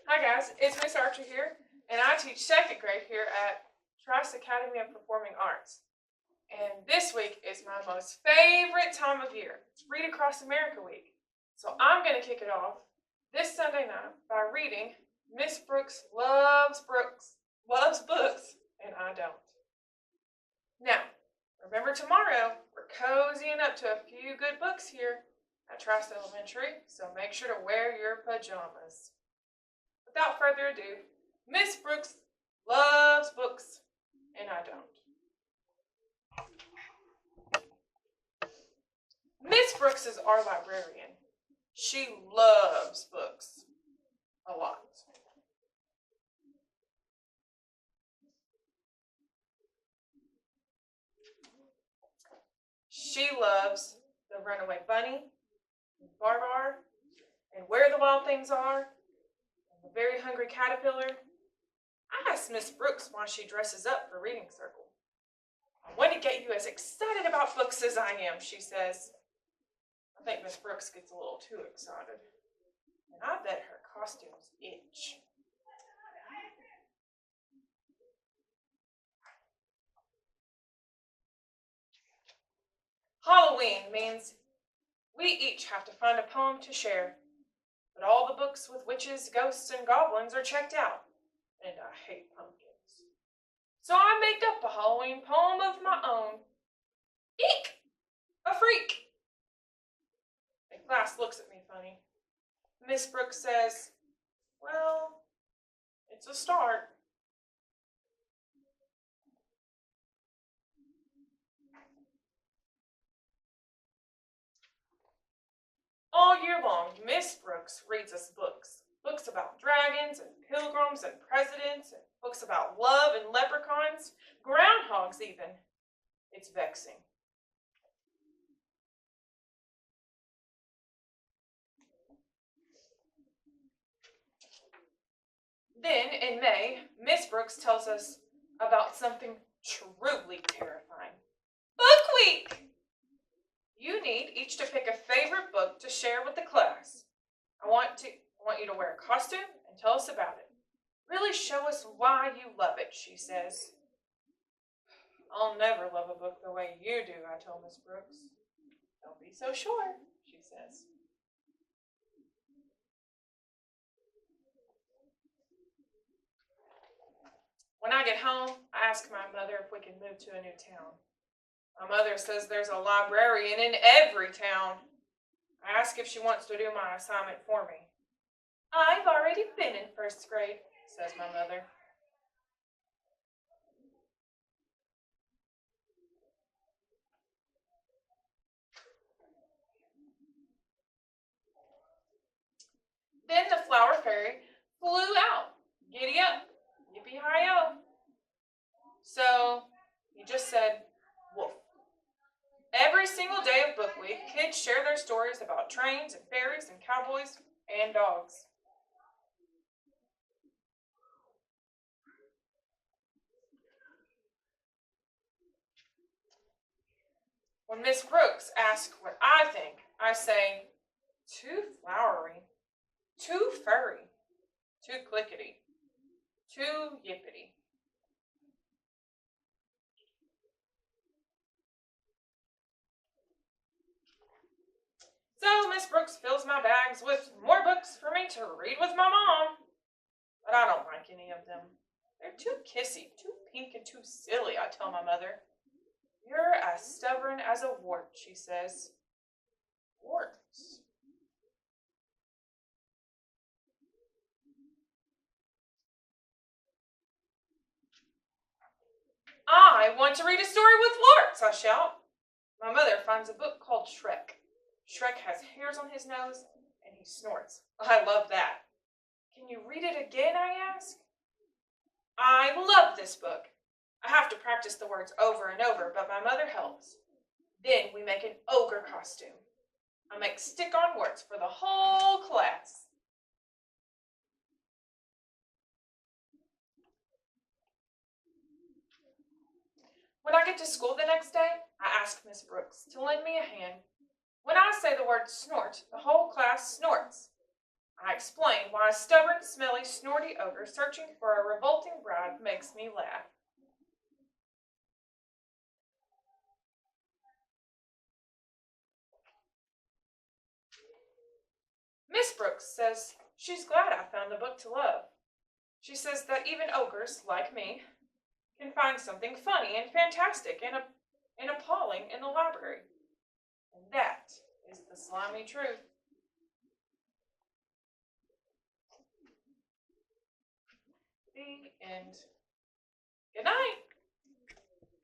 Hi guys, it's Miss Archer here, and I teach second grade here at Trice Academy of Performing Arts. And this week is my most favorite time of year. It's Read Across America Week. So I'm going to kick it off this Sunday night by reading Miss Brooks Loves Books, and I don't. Now, remember tomorrow, we're cozying up to a few good books here at Trice Elementary, so make sure to wear your pajamas. Without further ado, Miss Brooks loves books, and I don't. Miss Brooks is our librarian. She loves books a lot. She loves The Runaway Bunny, and Barbar, and Where the Wild Things Are, and The Very Hungry Caterpillar. I asked Miss Brooks why she dresses up for reading circle. I want to get you as excited about books as I am, she says. I think Miss Brooks gets a little too excited. And I bet her costumes itch. Halloween means we each have to find a poem to share. But all the books with witches, ghosts, and goblins are checked out. And I hate pumpkins. So I make up a Halloween poem of my own. Eek! A freak! The class looks at me funny. Miss Brooks says, well, it's a start. All year long, Miss Brooks reads us books. Books about dragons and pilgrims and presidents, and books about love and leprechauns, groundhogs even. It's vexing. Then, in May, Miss Brooks tells us about something truly terrifying. Book Week! You need each to pick a favorite book to share with the class. I want you to wear a costume and tell us about it. Really show us why you love it, she says. I'll never love a book the way you do, I tell Miss Brooks. Don't be so sure, she says. When I get home, I ask my mother if we can move to a new town. My mother says there's a librarian in every town. I ask if she wants to do my assignment for me. I've already been in first grade, says my mother. Then the flower fairy flew out. Giddy up, yippee-hi-yo. So he just said, woof. Every single day of Book Week, kids share their stories about trains and fairies and cowboys and dogs. When Miss Brooks asks what I think, I say, too flowery, too furry, too clickety, too yippity. So Miss Brooks fills my bags with more books for me to read with my mom. But I don't like any of them. They're too kissy, too pink, and too silly, I tell my mother. You're as stubborn as a wart, she says. Warts? I want to read a story with warts, I shout. My mother finds a book called Shrek. Shrek has hairs on his nose, and he snorts. I love that. Can you read it again, I ask? I love this book. I have to practice the words over and over, but my mother helps. Then we make an ogre costume. I make stick-on words for the whole class. When I get to school the next day, I ask Miss Brooks to lend me a hand. When I say the word snort, the whole class snorts. I explain why a stubborn, smelly, snorty ogre searching for a revolting bride makes me laugh. Miss Brooks says she's glad I found a book to love. She says that even ogres, like me, can find something funny and fantastic and appalling in the library. And that is the slimy truth. The end. Good night.